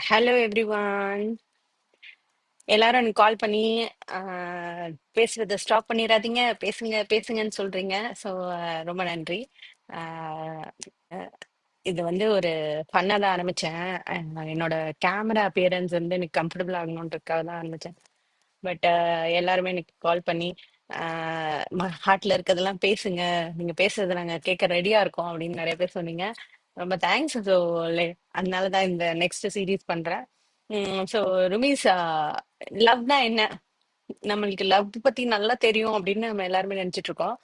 Hello everyone. எல்லாரும் எனக்கு கால் பண்ணி ஆஹ், பேசுறத ஸ்டாப் பண்ணிடாதீங்க, பேசுங்க பேசுங்கன்னு சொல்றீங்க. ஸோ ரொம்ப நன்றி. இது வந்து ஒரு ஃபன்னா தான் ஆரம்பிச்சேன். என்னோட கேமரா அப்பியரன்ஸ் வந்து எனக்கு கம்ஃபர்டபுள் ஆகணுன்றதுக்காக தான் ஆரம்பிச்சேன். பட் எல்லாருமே எனக்கு கால் பண்ணி ஹார்ட்ல இருக்கிறதெல்லாம் பேசுங்க, நீங்க பேசுறத நாங்க கேட்க ரெடியா இருக்கோம் அப்படின்னு நிறைய பேர் சொன்னீங்க. ரொம்ப தேங்க்ஸ். ஸோ அதனால தான் இந்த நெக்ஸ்ட் சீரீஸ் பண்றேன். ஸோ ருமீஸ், லவ்னா என்ன? நம்மளுக்கு லவ் பத்தி நல்லா தெரியும் அப்படின்னு நம்ம எல்லாருமே நினைச்சிட்டு இருக்கோம்.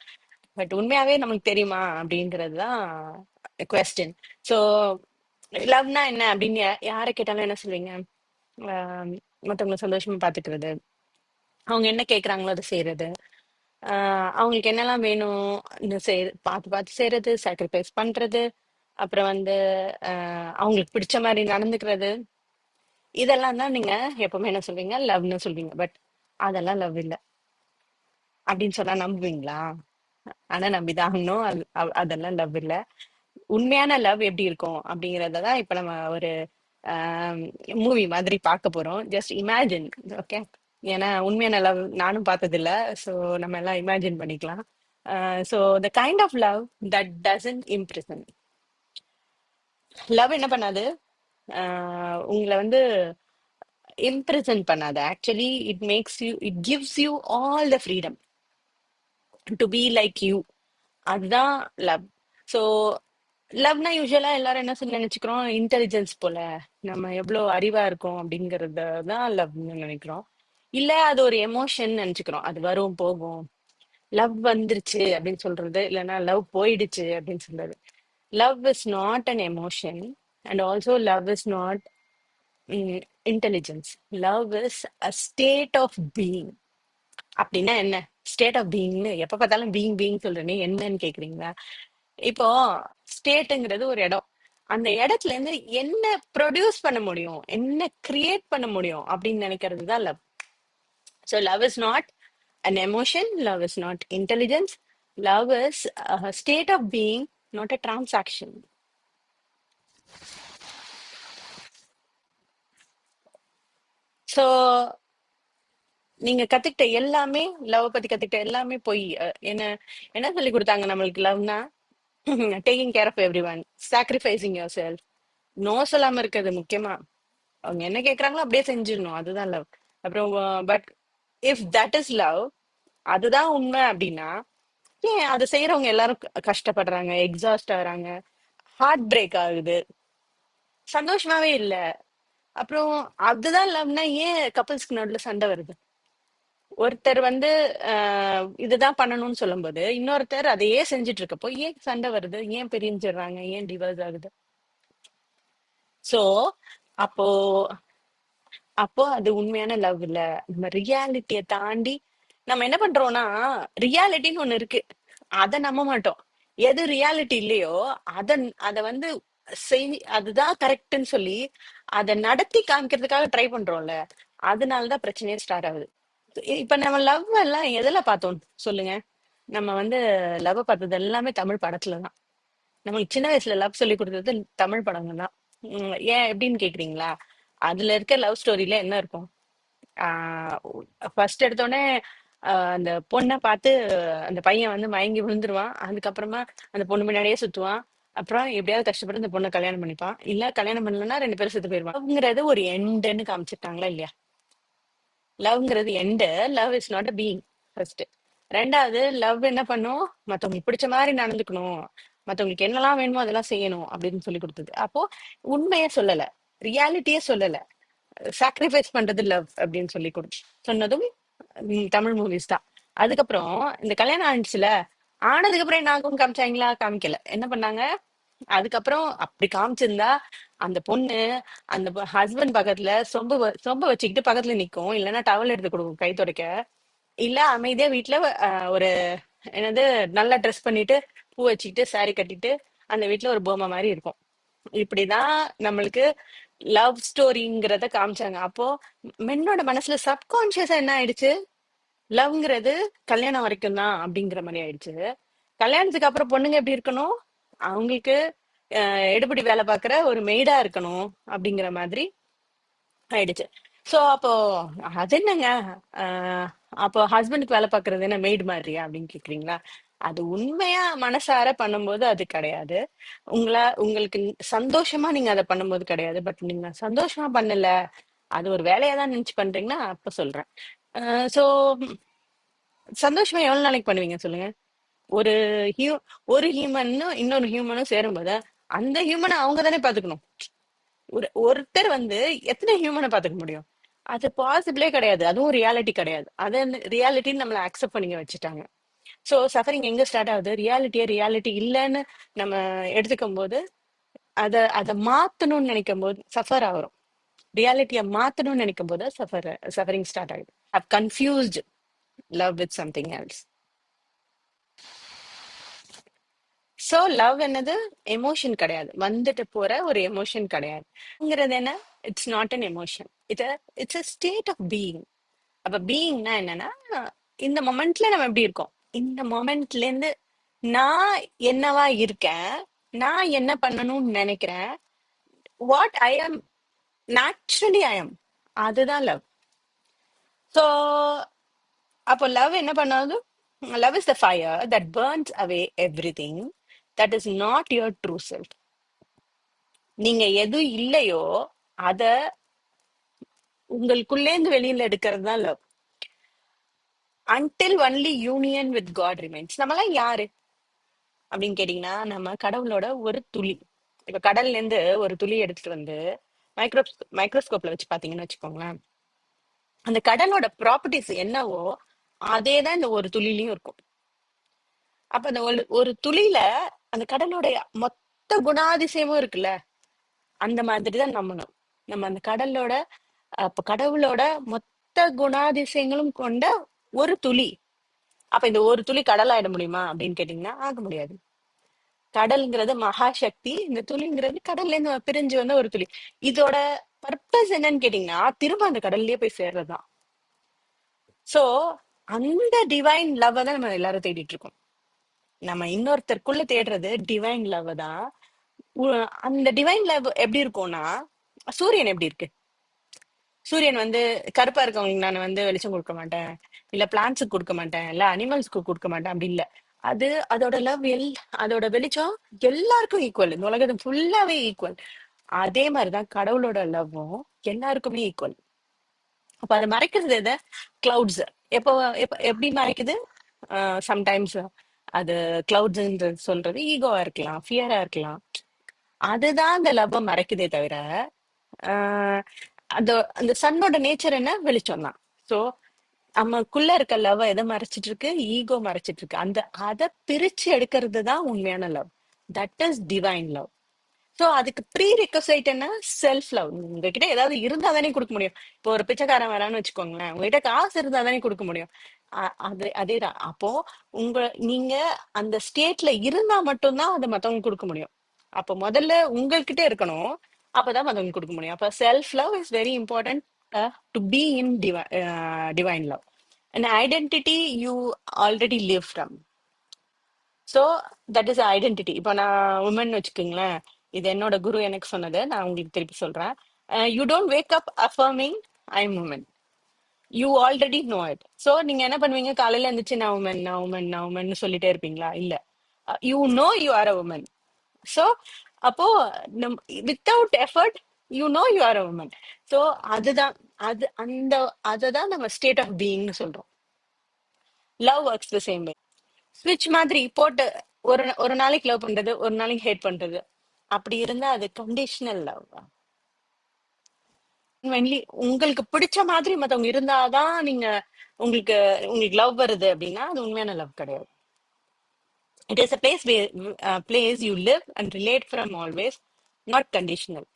பட் உண்மையாவே நம்மளுக்கு தெரியுமா அப்படின்றது தான் கொஸ்டின். ஸோ லவ்னா என்ன அப்படின்னு யாரை கேட்டாலும் என்ன சொல்வீங்க? ஆஹ் மத்தவங்கள சந்தோஷமா பாத்துக்கிறது, அவங்க என்ன கேக்குறாங்களோ அதை செய்யறது, அவங்களுக்கு என்னெல்லாம் வேணும் பார்த்து பார்த்து செய்யறது, சாக்ரிஃபைஸ் பண்றது, அப்புறம் வந்து அவங்களுக்கு பிடிச்ச மாதிரி நடந்துக்கிறது. இதெல்லாம் தான் நீங்க எப்பவுமே என்ன சொல்வீங்க? லவ்னு சொல்வீங்க. பட் அதெல்லாம் லவ் இல்ல அப்படின்னு சொன்னா நம்புவீங்களா? ஆனா நம்பிதான் ஆகணும். அதெல்லாம் லவ் இல்ல. உண்மையான லவ் எப்படி இருக்கும் அப்படிங்கறத தான் இப்ப நம்ம ஒரு மூவி மாதிரி பார்க்க போறோம். Just imagine. ஓகே. ஏன்னா உண்மையான லவ் நானும் பார்த்தது இல்ல. ஸோ நம்ம எல்லாம் இமேஜின் பண்ணிக்கலாம். So the kind of love that doesn't impression. Love என்ன பண்ணாது? உங்களை வந்து இம்ப்ரெசன்ட் பண்ணாது. Actually it makes you, it gives you all the freedom to be like you. அதுதான் லவ். ஸோ லவ்னா யூஸ்வலா எல்லாரும் என்ன சொல்லி நினைச்சுக்கிறோம்? இன்டெலிஜென்ஸ் போல, நம்ம எவ்வளவு அறிவா இருக்கோம் அப்படிங்கறத தான் லவ்னு நினைக்கிறோம். இல்ல அது ஒரு எமோஷன் நினைச்சுக்கிறோம். அது வரும் போகும். லவ் வந்துருச்சு அப்படின்னு சொல்றது, இல்லைன்னா லவ் போயிடுச்சு அப்படின்னு சொல்றது. Love is not an emotion, and also love is not intelligence. Love is a state of being. அப்படின்னா என்ன? ஸ்டேட் ஆஃப் பீயிங்னு எப்ப பார்த்தாலும் பீயிங் பீயிங் சொல்றேனே, என்னன்னு கேக்குறீங்களா? இப்போ ஸ்டேட்டுங்கிறது ஒரு இடம். அந்த இடத்துல இருந்து என்ன ப்ரொடியூஸ் பண்ண முடியும், என்ன கிரியேட் பண்ண முடியும் அப்படின்னு நினைக்கிறது தான் love. So love is not an emotion, love is not intelligence, love is a state of being, not a transaction. So நீங்க கத்துக்கிட்ட எல்லாமே, லவ் பத்தி கத்துக்கிட்ட எல்லாமே போய் என்ன என்ன சொல்லி கொடுத்தாங்க நம்மளுக்கு லவ்னா? Taking care of everyone, sacrificing yourself, no சொல்லாம இருக்கிறது முக்கியமா. அவங்க என்ன கேக்குறாங்களோ அப்படியே செஞ்சிடணும், அதுதான் லவ். அப்புறம் but if that is love, அதுதான் உண்மை அப்படின்னா, ஏன் அதை செய்யறவங்க எல்லாரும் கஷ்டப்படுறாங்க, எக்ஸாஸ்ட் ஆகுறாங்க, ஹார்ட் பிரேக் ஆகுது, சந்தோஷமாவே இல்ல? அப்புறம் அதுதான் லவ்னா ஏன் கப்பல்ஸ்க்கு நடுவுல சண்டை வருது? ஒருத்தர் வந்து இதுதான் பண்ணணும்னு சொல்லும்போது இன்னொருத்தர் அதையே செஞ்சுட்டு இருக்கப்போ ஏன் சண்டை வருது? ஏன் பிரிஞ்சிடுறாங்க? ஏன் டிவோர்ஸ் ஆகுது? சோ அப்போ அப்போ அது உண்மையான லவ் இல்ல. நம்ம ரியாலிட்டியை தாண்டி நம்ம என்ன பண்றோம்னா, ரியாலிட்டின்னு ஒண்ணு இருக்கு, அத நம்ப மாட்டோம். எது ரியாலிட்டி இல்லையோ அத அத வந்து அதுதான் கரெக்ட்னு சொல்லி அதை நடத்தி காமிக்கிறதுக்காக ட்ரை பண்றோம்ல, அதனாலதான் பிரச்சனையே ஸ்டார்ட் ஆகுது. இப்ப நம்ம லவ் எல்லாம் எதுல பார்த்தோம் சொல்லுங்க? நம்ம வந்து லவ் பார்த்தது எல்லாமே தமிழ் படத்துலதான். நம்மளுக்கு சின்ன வயசுல லவ் சொல்லி கொடுத்தது தமிழ் படங்கள் தான். ஏன் எப்படின்னு கேக்குறீங்களா? அதுல இருக்க லவ் ஸ்டோரியில என்ன இருக்கும்? ஃபர்ஸ்ட் எடுத்தோடனே அந்த பொண்ணை பார்த்து அந்த பையன் வந்து மயங்கி விழுந்துருவான். அதுக்கப்புறமா அந்த பொண்ணு முன்னாடியே சுத்துவான். அப்புறம் எப்படியாவது கஷ்டப்பட்டு அந்த பொண்ணை கல்யாணம் பண்ணிப்பான். இல்ல கல்யாணம் பண்ணலன்னா ரெண்டு பேரும் செத்து போயிருவான். லவ்ங்கிறது ஒரு எண்டுன்னு காமிச்சிருக்காங்களா இல்லையா? லவ்ங்கிறது end. Love is not a being. First. ரெண்டாவது, லவ் என்ன பண்ணும்? மத்தவங்களுக்கு பிடிச்ச மாதிரி நடந்துக்கணும், மத்தவங்களுக்கு என்னெல்லாம் வேணுமோ அதெல்லாம் செய்யணும் அப்படின்னு சொல்லி கொடுத்தது. அப்போ உண்மையே சொல்லல, ரியாலிட்டியே சொல்லல, சாக்ரிஃபைஸ் பண்றது லவ் அப்படின்னு சொல்லி சொன்னதும் தமிழ் மூவிஸ் தான். அதுக்கப்புறம் இந்த கல்யாணம் ஆனிச்சுல, ஆனதுக்கு அப்புறம் என்ன ஆகும் காமிச்சாங்களா? காமிக்கல. என்ன பண்ணாங்க? அதுக்கப்புறம் அப்படி காமிச்சிருந்தா அந்த பொண்ணு அந்த ஹஸ்பண்ட் பக்கத்துல சொம்ப வச்சுக்கிட்டு பக்கத்துல நிக்கும், இல்லைன்னா டவல் எடுத்து கொடுக்கும் கை துடைக்க. இல்ல அமைதியா வீட்டுல ஒரு என்னது நல்லா ட்ரெஸ் பண்ணிட்டு பூ வச்சுக்கிட்டு saree கட்டிட்டு அந்த வீட்டுல ஒரு பொம்மை மாதிரி இருக்கும். இப்படிதான் நம்மளுக்கு லவ் ஸ்டோரிங்கிறத காமிச்சாங்க. அப்போ மென்னோட மனசுல சப்கான்சியஸா என்ன ஆயிடுச்சு? லவ்ங்கிறது கல்யாணம் வரைக்கும் தான் அப்படிங்கிற மாதிரி ஆயிடுச்சு. கல்யாணத்துக்கு அப்புறம் பொண்ணுங்க எப்படி இருக்கணும்? அவங்களுக்கு எடுபடி வேலை பார்க்குற ஒரு மெய்டா இருக்கணும் அப்படிங்கிற மாதிரி ஆயிடுச்சு. சோ அப்போ அது என்னங்க, ஆஹ் அப்போ ஹஸ்பண்டுக்கு வேலை பாக்குறது என்ன மெய்டு மாதிரியா அப்படின்னு கேக்குறீங்களா? அது உண்மையா மனசார பண்ணும்போது அது கிடையாது. உங்களுக்கு சந்தோஷமா நீங்க அதை பண்ணும்போது கிடையாது. பட் நீங்க சந்தோஷமா பண்ணல, அது ஒரு வேலையா தான் நினைச்சு பண்றீங்கன்னா அப்ப சொல்றேன். சோ சந்தோஷமா எவ்வளவு நாளைக்கு பண்ணுவீங்க சொல்லுங்க? ஒரு ஹியூ ஒரு ஹியூமனும் இன்னொரு ஹியூமனும் சேரும்போது அந்த ஹியூமனை அவங்க தானே பாத்துக்கணும். ஒருத்தர் வந்து எத்தனை ஹியூமனை பாத்துக்க முடியும்? அது பாசிபிளே கிடையாது. அதுவும் ரியாலிட்டி கிடையாது. அது ரியாலிட்டின்னு நம்மள அக்செப்ட் பண்ணிக்க வச்சுட்டாங்க. சோ சஃபரிங் எங்க ஸ்டார்ட் ஆகுது? ரியாலிட்டி இல்லைன்னு நம்ம எடுத்துக்கும் போது, அத மாத்தணும்னு நினைக்கும் போது சஃபர் ஆகுறோம். ரியாலிட்டியை மாத்தணும்னு நினைக்கும் போது சஃபரிங் ஸ்டார்ட் ஆகுது. How confused love with something else. So love என்னது? எமோஷன் கிடையாது, வந்துட்டு போற ஒரு எமோஷன் கிடையாது. ங்கிறது என்ன? It's not an emotion. It's a state of being. அப்ப பீயிங்னா என்னன்னா, இந்த மொமெண்ட்ல நம்ம எப்படி இருக்கோம், இந்த மொமெண்ட்ல இருந்து நான் என்னவா இருக்கேன், நான் என்ன பண்ணணும்னு நினைக்கிறேன், what I am naturally I am. அதுதான் லவ். ஸோ அப்போ லவ் என்ன பண்ணாது? Love is the fire that burns away everything that is not your true self. நீங்க எது இல்லையோ அத உங்களுக்குள்ளேந்து வெளியில எடுக்கிறது தான் love. until only union with God remains. நம்மலாம் யாரு அப்படின்னு கேட்டீங்கன்னா, நம்ம கடவுளோட ஒரு துளி. இப்ப கடல்ல இருந்து ஒரு துளி எடுத்துட்டு வந்து மைக்ரோ மைக்ரோஸ்கோப்ல வச்சு பாத்தீங்கன்னு வச்சுக்கோங்களேன், அந்த கடலோட ப்ராப்பர்ட்டிஸ் என்னவோ அதே தான் இந்த ஒரு துளிலையும் இருக்கும். அப்ப அந்த ஒரு துளியில அந்த கடலோட மொத்த குணாதிசயமும் இருக்குல்ல, அந்த மாதிரிதான் நம்மளும். நம்ம அந்த கடலோட அப்ப கடவுளோட மொத்த குணாதிசயங்களும் கொண்ட ஒரு துளி. அப்ப இந்த ஒரு துளி கடல் ஆயிட முடியுமா அப்படின்னு கேட்டீங்கன்னா ஆக முடியாது. கடல்ங்கிறது மகாசக்தி, இந்த துளிங்கிறது கடல்ல இருந்து பிரிஞ்சு வந்த ஒரு துளி. இதோட பர்பஸ் என்னன்னு கேட்டீங்கன்னா திரும்ப அந்த கடல்லயே போய் சேர்றதுதான். சோ அந்த டிவைன் லவ் தான் நம்ம எல்லாரும் தேடிட்டு இருக்கோம். நம்ம இன்னொருத்தருக்குள்ள தேடுறது டிவைன் லவ் தான். அந்த டிவைன் லவ் எப்படி இருக்கும்னா, சூரியன் எப்படி இருக்கு? சூரியன் வந்து கருப்பா இருக்கவங்களுக்கு நான் வந்து வெளிச்சம் கொடுக்க மாட்டேன், இல்ல பிளான்ட்ஸுக்கு கொடுக்க மாட்டேன், இல்ல அனிமல்ஸ்க்கு கொடுக்க மாட்டேன் அப்படி இல்ல. அது அதோட லவ் அதோட வெளிச்சம் எல்லாருக்கும் ஈக்குவல், இந்த உலகத்து ஃபுல்லாவே ஈக்குவல். அதே மாதிரிதான் கடவுளோட லவ்வும் எல்லாருக்குமே ஈக்குவல். அப்ப அதை மறைக்கிறது எதை? கிளவுட்ஸ். எப்போ எப்படி மறைக்குது? சம்டைம்ஸ் அது கிளவுட்ஸ் சொல்றது ஈகோவா இருக்கலாம், ஃபியரா இருக்கலாம். அதுதான் அந்த லவ்வ மறைக்குதே தவிர, ஆஹ் அந்த அந்த சன்னோட நேச்சர் என்ன? வெளிச்சம் தான். சோ நமக்குள்ள இருக்க லவ் எதை மறைச்சிட்டு இருக்கு? ஈகோ மறைச்சிட்டு இருக்கு. அதை பிரிச்சு எடுக்கிறது தான் உண்மையான love. That is divine love. So அதுக்கு ப்ரீ ரெக்வசைட் என்ன? Self love. உங்ககிட்ட ஏதாவது இருந்தா தானே கொடுக்க முடியும். இப்போ ஒரு பிச்சைக்காரன் வரான்னு வச்சுக்கோங்களேன், உங்ககிட்ட காசு இருந்தா தானே கொடுக்க முடியும். அதேதான். அப்போ நீங்க அந்த ஸ்டேட்ல இருந்தா மட்டும்தான் அதை மத்தவங்க கொடுக்க முடியும். அப்போ முதல்ல உங்ககிட்ட இருக்கணும், அப்பதான் மத்தவங்க கொடுக்க முடியும். அப்ப self love is very important to be in divine love. an identity you already live from. So that is identity. இப்போ நான் உமன் வச்சுக்கோங்களேன், இது என்னோட குரு எனக்கு சொன்னது, நான் உங்களுக்கு திருப்பி சொல்றேன். You don't wake up affirming I am woman, you already know it. So நீங்க என்ன பண்ணுவீங்க? காலையில இருந்துச்சு நான் உமன் நான் உமன் நான் உமன் சொல்லிட்டே இருப்பீங்களா? இல்ல, you know you are a woman. So அப்போ நம் without effort you know you are a woman. So அதுதான், அந்த அதை தான் நம்ம ஸ்டேட் ஆஃப் பீயிங்னு சொல்றோம். Love works the same way. ஸ்விட்ச் மாதிரி போட்டு ஒரு ஒரு நாளைக்கு லவ் பண்றது, ஒரு நாளைக்கு ஹேட் பண்றது, அப்படி இருந்தா அது கண்டிஷனல் லவ். உங்களுக்கு பிடிச்ச மாதிரி மத்தவங்க இருந்தாதான் நீங்க உங்களுக்கு உங்களுக்கு லவ் வருது அப்படின்னா அது உண்மையான லவ் கிடையாது. It is a place you live and relate from always, not conditional.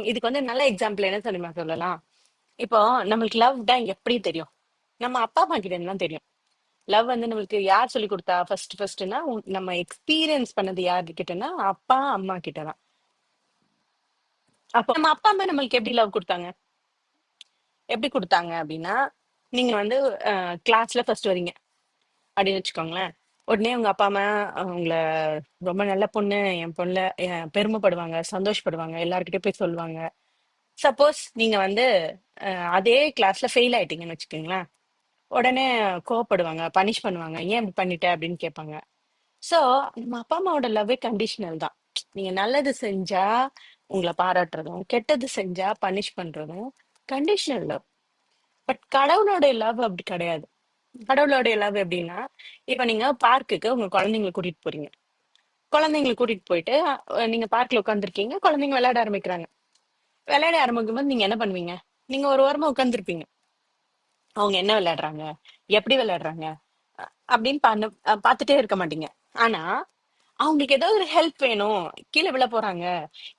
இதுக்கு வந்து நல்ல எக்ஸாம்பிள் என்ன தெரியுமா சொல்லலாம்? இப்போ நம்மளுக்கு லவ் தான் எப்படி தெரியும்? நம்ம அப்பா அம்மா கிட்ட இருந்து தான் தெரியும். லவ் வந்து நம்மளுக்கு யார் சொல்லி கொடுத்தா? ஃபர்ஸ்ட்னா நம்ம எக்ஸ்பீரியன்ஸ் பண்ணது யாருக்கிட்டனா அப்பா அம்மா கிட்டதான். அப்போ நம்ம அப்பா அம்மா நம்மளுக்கு எப்படி லவ் கொடுத்தாங்க? எப்படி கொடுத்தாங்க அப்படின்னா, நீங்க வந்து கிளாஸ்ல ஃபர்ஸ்ட் வரீங்க அப்படின்னு வச்சுக்கோங்களேன், உடனே உங்க அப்பா அம்மா உங்களை ரொம்ப நல்ல பொண்ணு, என் பொண்ணுல பெருமைப்படுவாங்க, சந்தோஷப்படுவாங்க, எல்லார்கிட்டயும் போய் சொல்லுவாங்க. சப்போஸ் நீங்க வந்து அதே கிளாஸ்ல ஃபெயில் ஆயிட்டீங்கன்னு வச்சுக்கோங்களேன். உடனே கோவப்படுவாங்க, பனிஷ் பண்ணுவாங்க. ஏன் இப்படி பண்ணிட்ட அப்படின்னு கேட்பாங்க. சோ நம்ம அப்பா அம்மாவோட லவ்வே கண்டிஷனல் தான். நீங்க நல்லது செஞ்சா உங்களை பாராட்டுறதும், கெட்டது செஞ்சா பனிஷ் பண்றதும் கண்டிஷனல் லவ். பட் கடவுளோட லவ் அப்படி கிடையாது. கடவுளோட லவ் எப்படின்னா, இப்ப நீங்க பார்க்குக்கு உங்க குழந்தைங்களை கூட்டிட்டு போறீங்க. குழந்தைங்களை கூட்டிட்டு போயிட்டு நீங்க பார்க்ல உட்காந்துருக்கீங்க, குழந்தைங்க விளையாட ஆரம்பிக்கிறாங்க. விளையாட ஆரம்பிக்கும் போது நீங்க என்ன பண்ணுவீங்க? நீங்க ஒரு வாரமா உட்காந்துருப்பீங்க. அவங்க என்ன விளையாடுறாங்க, எப்படி விளையாடுறாங்க அப்படின்னு பார்த்துட்டே இருக்க மாட்டீங்க. ஆனா அவங்களுக்கு ஏதாவது ஒரு ஹெல்ப் வேணும், கீழே விழ போறாங்க,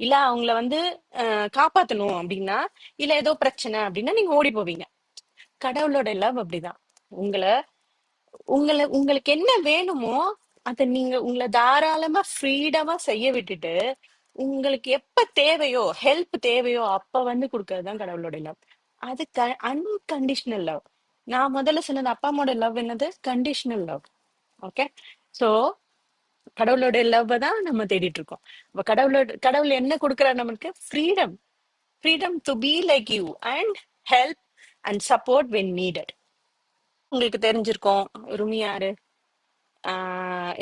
இல்ல அவங்கள வந்து காப்பாத்தணும் அப்படின்னா, இல்ல ஏதோ பிரச்சனை அப்படின்னா நீங்க ஓடி போவீங்க. கடவுளோட லவ் அப்படிதான். உங்களை உங்களுக்கு என்ன வேணுமோ அதை நீங்க உங்களை தாராளமா ஃப்ரீடமா செய்ய விட்டுட்டு, உங்களுக்கு எப்ப தேவையோ ஹெல்ப் தேவையோ அப்ப வந்து கொடுக்கறதுதான் கடவுளோட லவ். அது அன்கண்டிஷனல் லவ். நான் முதல்ல சொன்னது அப்பா அம்மாவோட லவ் என்னது? Conditional love. ஓகே. சோ கடவுளோட லவ் தான் நம்ம தேடிட்டு இருக்கோம். அப்ப கடவுள் என்ன கொடுக்கிறார் நமக்கு? Freedom. Freedom to be like you and help and support when needed. உங்களுக்கு தெரிஞ்சிருக்கும் ருமி யாரு,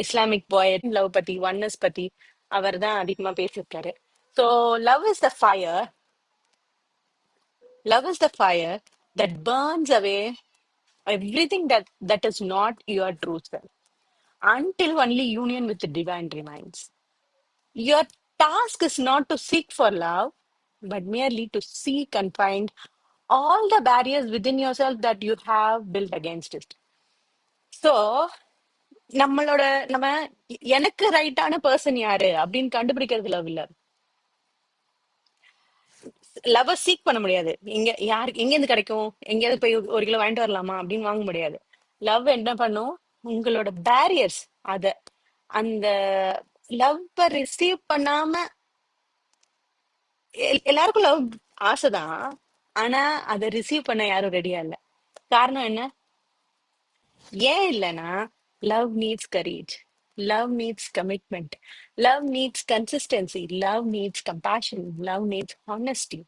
இஸ்லாமிக் பாய் லவ் பத்தி, ஒன்னஸ் பத்தி அவர் தான் அதிகமா பேசியிருக்காரு. So love is the fire. Love is the fire that burns away everything that is not your true self until only union with the divine remains. Your task is not to seek for love, but merely to seek and find all the barriers within yourself that you have built against it. So, நம்மளோட நம்ம எனக்கு ரைட்டான person யாரு அப்படின்னு கண்டுபிடிக்கிறது love இல்ல. Love seek பண்ண முடியாது. இங்க யாருக்கு எங்க இருந்து கிடைக்கும், எங்கேயாவது போய் 1 கிலோ வாங்கிட்டு வரலாமா அப்படின்னு வாங்க முடியாது. லவ் என்ன பண்ணும்? உங்களோட பேரியர்ஸ், அத அந்த லவ் ரிசீவ் பண்ணாம எல்லாருக்கும் லவ் ஆசைதான். ஆனா அதை ரிசீவ் பண்ண யாரும் ரெடியா இல்ல. காரணம் என்ன? ஏன் இல்லைன்னா, love needs courage, love needs commitment, love needs consistency, love needs compassion, love needs honesty.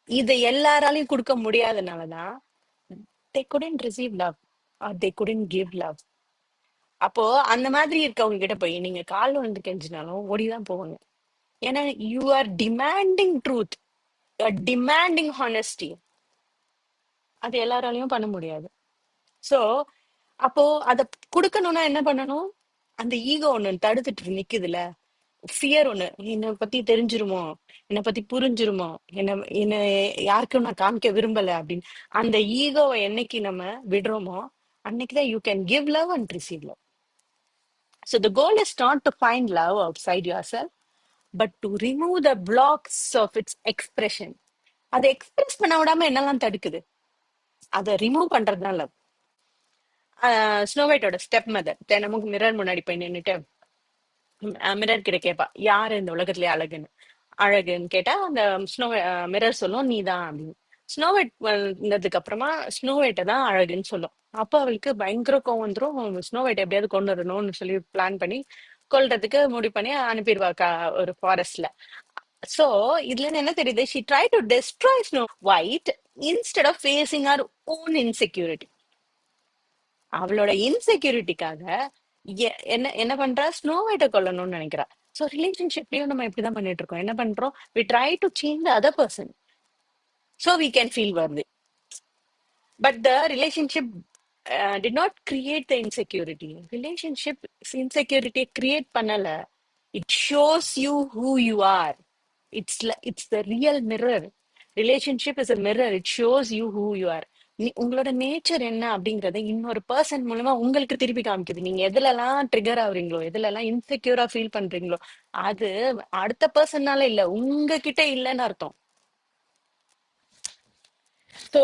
இதை எல்லாராலையும் கொடுக்க முடியாதனாலதான் they couldn't receive love or they couldn't give love. அப்போ அந்த மாதிரி இருக்கவங்க கிட்ட போய் நீங்க கால் வந்து கெஞ்சினாலும் ஓடிதான் போவாங்க. ஏன்னா you are demanding truth, you are demanding honesty. அது எல்லாராலையும் பண்ண முடியாது. சோ அப்போ அத குடுக்கணும்னா என்ன பண்ணணும்? அந்த ஈகோ ஒண்ணு தடுத்துட்டு நிக்குதுல, ஃபியர் ஒண்ணு, என்னை பத்தி தெரிஞ்சிருமோ, என்னை பத்தி புரிஞ்சிருமோ, என்ன என்ன யாருக்கும் நான் காமிக்க விரும்பல அப்படின்னு அந்த ஈகோவை என்னைக்கு நம்ம விடுறோமோ அன்னைக்குதான் you can give love and receive love. So the goal is not to find love outside yourself, but to remove the blocks of its expression. அதை எக்ஸ்பிரஸ் பண்ண விடாம என்னெல்லாம் தடுக்குது, அதை ரிமூவ் பண்றதுதான் லவ். ஸ்னோவைட்டோட ஸ்டெப் மதர் தினமும் mirror முன்னாடி போய் நின்னுட்டு மிரர் கிட்ட கேட்பா, யாரு இந்த உலகத்திலேயே அழகுன்னு. அழகுன்னு கேட்டா அந்த ஸ்னோ மிரர் சொல்லும், நீதான் அப்படின்னு. ஸ்னோவைட் வந்ததுக்கு அப்புறமா ஸ்னோவைட்டை தான் அழகுன்னு சொல்லும். அப்ப அவளுக்கு பயங்கர கோவம் வந்துரும். ஸ்னோவைட் எப்படியாவது கொண்டு வரணும்னு சொல்லி பிளான் பண்ணி கொல்றதுக்கு முடிவு பண்ணி அனுப்பிடுவா ஒரு ஃபாரஸ்ட்ல. சோ இதுல இருந்து என்ன தெரியுது? she tried to destroy Snow White instead of facing her own insecurity. அவளோட இன்செக்யூரிட்டிக்காக என்ன என்ன பண்றா? ஸ்னோ ஒயிட்ட கொல்லணும்னு நினைக்கிறா. சோ ரிலேஷன்ஷிப்லயும் நம்ம இப்படிதான் பண்ணிட்டு இருக்கோம். என்ன பண்றோம்? we try to change the other person so we can feel worthy. But the relationship did not create the insecurity. Relationship insecurity create பண்ணல. It shows you who you are. It's the real mirror. Relationship is a mirror. It shows you who you are. உங்களோட nature என்ன அப்படிங்கறத இன்னொரு person மூலமா உங்களுக்கு திருப்பி காமிக்குது. நீங்க எதுலலாம் ட்ரிகர் ஆகுறீங்களோ, எதுலலாம் இன்செக்யூரா ஃபீல் பண்றீங்களோ, அது அடுத்த பர்சன்னால இல்ல, உங்ககிட்ட இல்லைன்னு அர்த்தம். ஸோ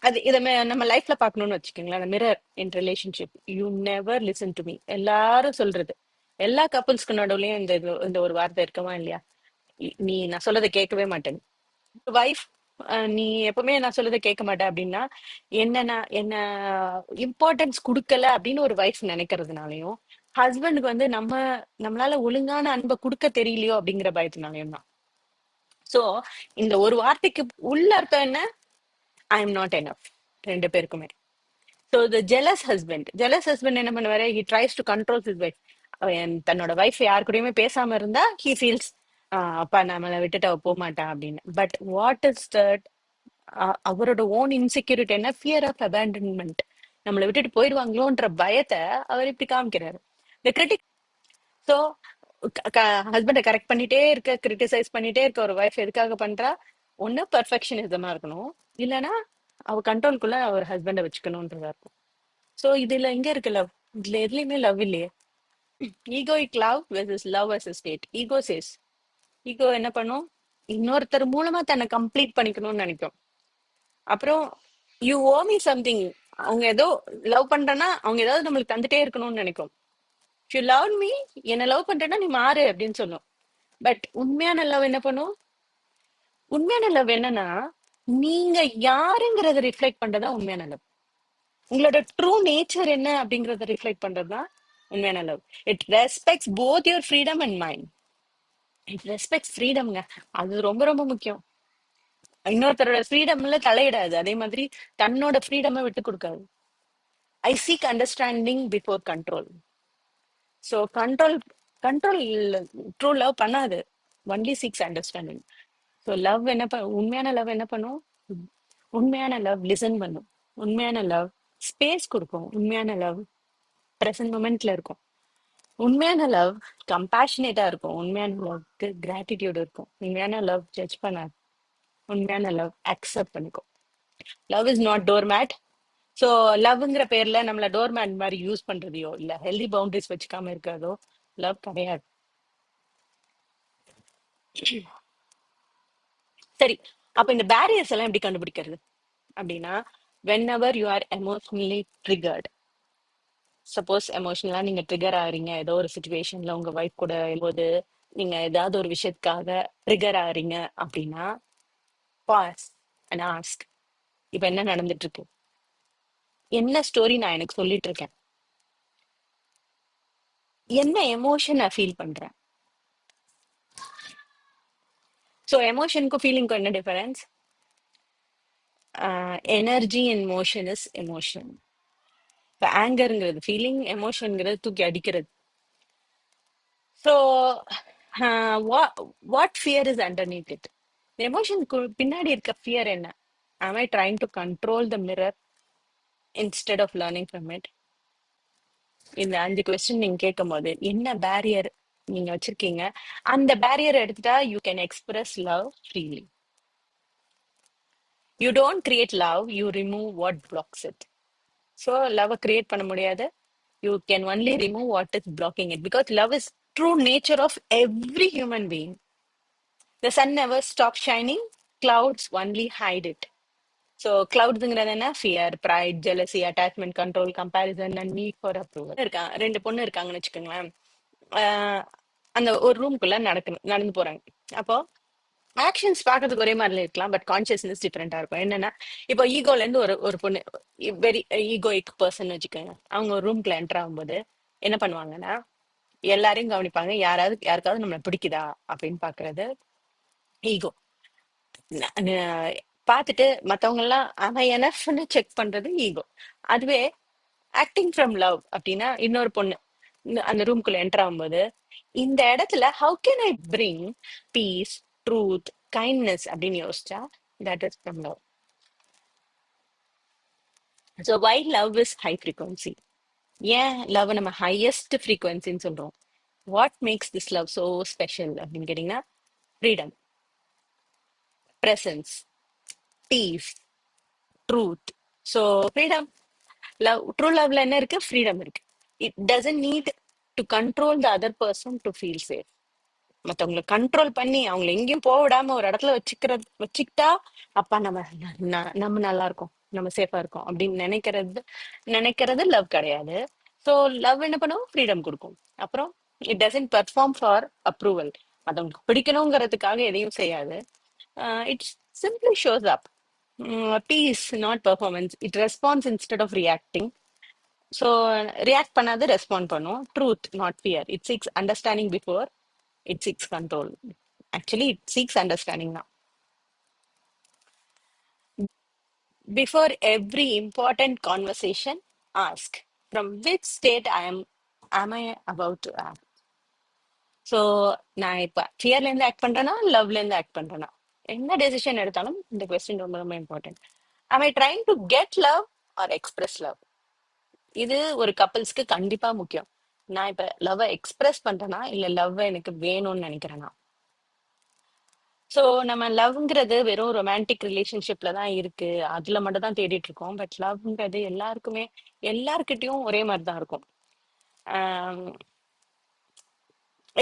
அது இத நம்ம லைஃப்ல பாக்கணும்னு வச்சுக்கோங்களேன். அந்த mirror in relationship, you never listen to me. எல்லாரும் சொல்றது, எல்லா கப்புள்ஸ்க்கு நடுவுலயும் இந்த ஒரு வார்த்தை இருக்கவா இல்லையா? நீ நான் சொல்லதை கேட்கவே மாட்டேன். வைஃப், நீ எப்பவுமே நான் சொல்லதை கேட்க மாட்டேன் அப்படின்னா என்ன இம்பார்ட்டன்ஸ் கொடுக்கல அப்படின்னு ஒரு வைஃப் நினைக்கிறதுனாலயும், ஹஸ்பண்டுக்கு வந்து நம்மளால ஒழுங்கான அன்பை கொடுக்க தெரியலையோ அப்படிங்கிற பயத்தினாலயும் தான். சோ இந்த ஒரு வார்த்தைக்கு உள்ள அர்த்தம் என்ன? I am not enough. ரெண்டு பேருக்குமே. ஸோ த ஜெலஸ் ஹஸ்பண்ட் என்ன பண்ணுவாரு? He tries to control his wife. தன்னோட வைஃப் யாரு கூடயுமே பேசாம இருந்தா ஹி ஃபீல்ஸ் அப்பா நம்மளை விட்டுட்டு அவ போக மாட்டா அப்படின்னு. But what is that? அவரோட ஓன் இன்செக்யூரிட்டி என்ன? Fear of abandonment. நம்மளை விட்டுட்டு போயிடுவாங்களோன்ற பயத்தை அவர் இப்படி காமிக்கிறாரு. இந்த கிரிட்டிக். ஸோ ஹஸ்பண்டை கரெக்ட் பண்ணிட்டே இருக்க, கிரிட்டிசைஸ் பண்ணிட்டே இருக்க ஒரு வைஃப் எதுக்காக பண்றா? ஒண்ணு பெர்ஃபெக்ஷனிசமா இருக்கணும், இல்லைன்னா அவ கண்ட்ரோல்குள்ள அவர் ஹஸ்பண்டை வச்சுக்கணும்ன்றதா இருக்கும். சோ இதுல எங்க இருக்கு லவ்? இதுல எதுலயுமே லவ் இல்லையே. Egoic love versus love as state. Ego என்ன பண்ணும்? இன்னொருத்தர் மூலமா தன்னை கம்ப்ளீட் பண்ணிக்கணும்னு நினைக்கும். அப்புறம் யூ ஓ மீ சம்திங். அவங்க ஏதோ லவ் பண்றேன்னா அவங்க ஏதாவது நம்மளுக்கு தந்துட்டே இருக்கணும்னு நினைக்கும். யூ லவ் மீ, என்ன லவ் பண்றேன்னா நீ மாறு அப்படின்னு சொல்லும். பட் உண்மையான லவ் என்ன பண்ணும்? உண்மையான லவ் என்னன்னா, நீங்க யாருங்கிறத ரிஃப்ளெக்ட் பண்றதா உண்மையான லவ். உங்களோட ட்ரூ நேச்சர் என்ன அப்படிங்கறத ரிஃப்ளெக்ட் பண்றதுதான் உண்மையான love. It respects both your freedom and mind. It respects ஃப்ரீடம்ங்க. அது ரொம்ப ரொம்ப முக்கியம். இன்னொருத்தரோட ஃப்ரீடம்ல தலையிடாது, அதே மாதிரி தன்னோட ஃப்ரீடமை விட்டு கொடுக்காது. I seek understanding before control. So control true love பண்ணாது. Only seeks understanding. So love என்ன உண்மையான லவ் என்ன பண்ணும்? உண்மையான லவ் லிசன் பண்ணும். உண்மையான லவ் ஸ்பேஸ் கொடுக்கும். உண்மையான லவ் பிரசன்ட் மொமெண்ட்ல இருக்கும். உண்மையான லவ் கம்பேஷனேட்டா இருக்கும். உண்மையான லவ்க்கு கிராட்டிடியூட் இருக்கும். உண்மையான லவ் ஜட்ஜ் பண்ணாது. உண்மையான லவ் அக்செப்ட் பண்ணிக்கும். Love is not doormat. So லவ்ங்கிற பேர்ல நம்மள டோர்மேட் மாதிரி யூஸ் பண்றதையோ இல்ல ஹெல்தி பவுண்டரிஸ் வச்சுக்காம இருக்கிறதோ லவ் கிடையாது. சரி, அப்ப இந்த பேரியர்ஸ் எல்லாம் எப்படி கண்டுபிடிக்கிறது அப்படின்னா, whenever you are emotionally triggered. Suppose எமோஷனலா நீங்க ட்ரிகர் ஆகுறீங்க ஏதோ ஒரு சுச்சுவேஷன்ல, உங்க வைஃப் கூட போது நீங்க ஏதாவது ஒரு விஷயத்துக்காக ட்ரிகர் ஆகுறீங்க அப்படின்னா, பாஸ் அண்ட் ஆஸ்க், இப்ப என்ன நடந்துட்டு இருக்கு? என்ன ஸ்டோரி நான் எனக்கு சொல்லிட்டு இருக்கேன்? என்ன எமோஷன் நான் ஃபீல் பண்றேன்? ஸோ எமோஷனுக்கும் ஃபீலிங்க்கும் என்ன difference? Energy and motion is emotion. இப்போ ஆங்கருங்கிறது ஃபீலிங், எமோஷனுங்கிறது தூக்கி அடிக்கிறது. So what fear is underneath it? எமோஷனுக்கு பின்னாடி இருக்க ஃபியர் என்ன? am I trying to control the mirror instead of learning from it? இந்த 5 கொஸ்டின் நீங்க கேட்கும் போது என்ன பேரியர் நீங்க வச்சிருக்கீங்க, அந்த பேரியர் எடுத்துட்டா you can express love freely. You don't create love, you remove what blocks it. So love create பண்ண முடியாது. You can only remove what is blocking it, because love is true nature of every human being. The sun never stop shining, clouds only hide it. So கிளவுட்ஸுங்கிறது என்ன? Fear, pride, jealousy, attachment, control, comparison and need for approval. ரெண்டு பொண்ணு இருக்காங்கன்னு வச்சுக்கோங்களேன். ஆஹ் அந்த ஒரு ரூம்குள்ள நடந்து போறாங்க. அப்போ ஆக்ஷன்ஸ் பார்க்கறதுக்கு ஒரே மாதிரி இருக்கலாம், பட் கான்சியஸ்னஸ் டிஃப்ரெண்டா இருக்கும். என்னன்னா, இப்போ ஈகோல இருந்து ஒரு ஒரு பொண்ணு, வெரி ஈகோயிக் பர்சன் வச்சுக்கோங்க, அவங்க ஒரு ரூம்குள்ள என்டர் ஆகும்போது என்ன பண்ணுவாங்கன்னா, எல்லாரையும் கவனிப்பாங்க. யாருக்காவது நம்மளை பிடிக்குதா அப்படின்னு பாக்குறது ஈகோ. பார்த்துட்டு மத்தவங்க எல்லாம் அவன் எனஃப்னு செக் பண்றது ஈகோ. அதுவே ஆக்டிங் ஃப்ரம் லவ் அப்படின்னா, இன்னொரு பொண்ணு அந்த ரூம்குள்ள என்டர் ஆகும்போது இந்த இடத்துல how can I bring peace, truth, kindness அப்படின்னு யோசிச்சா that is from love. So why love is high frequency? ஏன் லவ் நம்ம ஹையஸ்ட் ஃப்ரீக்வன்சின்னு சொல்றோம்? What makes this love so special அப்படின்னு கேட்டீங்கன்னா, freedom, presence, peace, truth. So freedom, love, true லவ்ல என்ன இருக்கு? ஃப்ரீடம் இருக்கு. It doesn't need to control the other person to feel safe. மத்தவங்களை கண்ட்ரோல் பண்ணி அவங்களை எங்கேயும் போக விடாம ஒரு இடத்துல வச்சுக்கிட்டா அப்பா நம்ம நல்லா இருக்கோம், நம்ம சேஃபா இருக்கோம் அப்படின்னு நினைக்கிறது லவ் கிடையாது. ஸோ லவ் என்ன பண்ணும்? ஃப்ரீடம் கொடுக்கும். அப்புறம் it doesn't perform for approval. மத்தவங்களுக்கு பிடிக்கணுங்கிறதுக்காக எதையும் செய்யாது. It's simply shows up. Peace not performance. It response instead of reacting. So react பண்ணாது, ரெஸ்பாண்ட் பண்ணும். Truth not fear. It seeks understanding before it seeks control. Actually it seeks understanding தான். Before every important conversation, ask from which state am I about to act. So நான் இப்போ ஃபியர்ல இருந்து act பண்றேனா லவ்ல இருந்து act பண்றேனா, என்ன decision எடுத்தாலும் இந்த question ரொம்ப ரொம்ப important. am I trying to get love or express love? இது ஒரு கப்பல்ஸ்க்கு கண்டிப்பா முக்கியம். நான் இப்ப லவ் எக்ஸ்பிரஸ் பண்றேனா இல்ல லவ் எனக்கு வேணும்னு நினைக்கிறேனா. ஸோ நம்ம லவ்ங்கிறது வெறும் ரொமான்டிக் ரிலேஷன்ஷிப்ல தான் இருக்கு, அதுல மட்டும் தான் தேடிட்டு இருக்கோம். பட் லவ்ங்கிறது எல்லாருக்குமே எல்லார்கிட்டயும் ஒரே மாதிரி தான் இருக்கும்.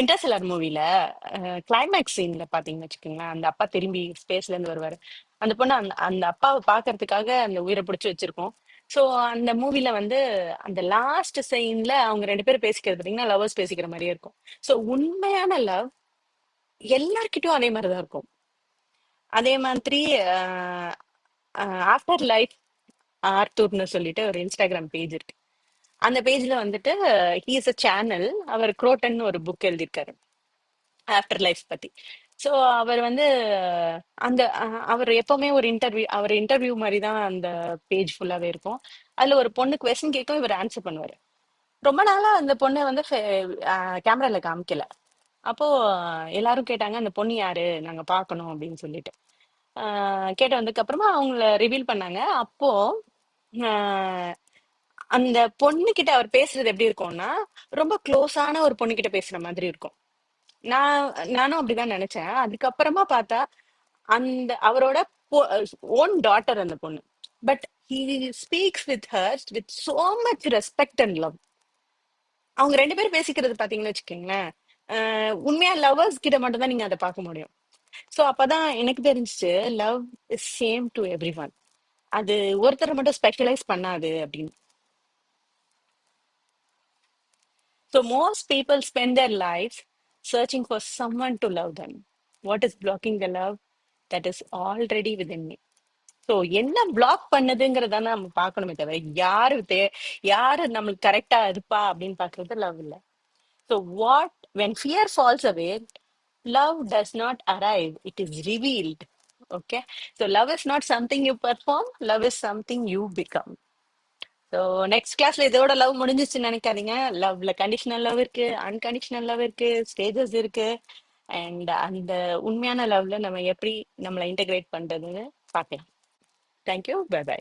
இன்டர்ஸ்டெல்லர் மூவில கிளைமேக்ஸ் சீன்ல பாத்தீங்கன்னு வச்சுக்கோங்களேன், அந்த அப்பா திரும்பி ஸ்பேஸ்ல இருந்து வருவாரு. அந்த பொண்ணு அந்த அந்த அப்பாவை பாக்குறதுக்காக அந்த உயிரை பிடிச்சு வச்சிருக்கோம். ஸோ அந்த மூவில வந்து அந்த லாஸ்ட் சீன்ல அவங்க ரெண்டு பேரும் பேசிக்கிறது பாத்தீங்கன்னா லவர்ஸ் பேசிக்கிற மாதிரியே இருக்கும். ஸோ உண்மையான லவ் எல்லார்கிட்டயும் அதே மாதிரிதான் இருக்கும். அதே மாதிரி ஆஃப்டர் லைஃப் ஆர்த்தூர்னு சொல்லிட்டு ஒரு இன்ஸ்டாகிராம் பேஜ் இருக்கு. அந்த பேஜ்ல வந்துட்டு ஹி இஸ் அ சேனல். அவர் குரோட்டன் ஒரு புக் எழுதியிருக்காரு ஆஃப்டர் லைஃப் பத்தி. ஸோ அவர் வந்து அந்த அவர் எப்பவுமே ஒரு அவர் இன்டர்வியூ மாதிரி தான் அந்த பேஜ் ஃபுல்லாவே இருக்கும். அதுல ஒரு பொண்ணு கொஸ்டின் கேட்கும், இவர் ஆன்சர் பண்ணுவாரு. ரொம்ப நாளா அந்த பொண்ணை வந்து கேமரால காமிக்கல. அப்போ எல்லாரும் கேட்டாங்க அந்த பொண்ணு யாரு, நாங்க பார்க்கணும் அப்படின்னு சொல்லிட்டு. கேட்ட வந்ததுக்கு அப்புறமா அவங்கள ரிவீல் பண்ணாங்க. அப்போ ஆஹ் அந்த பொண்ணு கிட்ட அவர் பேசுறது எப்படி இருக்கும்னா, ரொம்ப க்ளோஸான ஒரு பொண்ணு கிட்ட பேசுற மாதிரி இருக்கும். நான் நானும் அப்படிதான் நினைச்சேன். அதுக்கப்புறமா பார்த்தா அந்த அவரோட ஓன் டாட்டர் அந்த பொண்ணு. But he speaks with her with so much respect and love. அவங்க ரெண்டு பேரும் பேசிக்கிறது பாத்தீங்கன்னு வச்சுக்கோங்களேன், உண்மையா லவர்ஸ் கிட்ட மட்டும் தான் நீங்க அதை பார்க்க முடியும். சோ அப்பதான் எனக்கு தெரிஞ்சுச்சு love is same to every one. அது ஒருத்தரை மட்டும் ஸ்பெஷலைஸ் பண்ணாது அப்படின்னு. So most people spend their lives searching for someone to love them. What is blocking the love that is already within me? So என்ன black பண்ணுதுங்கிறத நம்ம பார்க்கணுமே தவிர யாரு நம்மளுக்கு கரெக்டா இருப்பா அப்படின்னு பாக்குறது லவ் இல்லை. So when fear falls away, love does not arrive, it is revealed. Okay, so love is not something you perform, love is something you become. So next கிளாஸ்ல இதோட லவ் முடிஞ்சிச்சுன்னு நினைக்காதீங்க. லவ்ல கண்டிஷனல் லவ் இருக்கு, unconditional love இருக்கு, stages இருக்கு. And அந்த உண்மையான லவ்ல நம்ம எப்படி நம்மளை இன்டகிரேட் பண்றதுன்னு பார்க்கலாம். Thank you, bye by.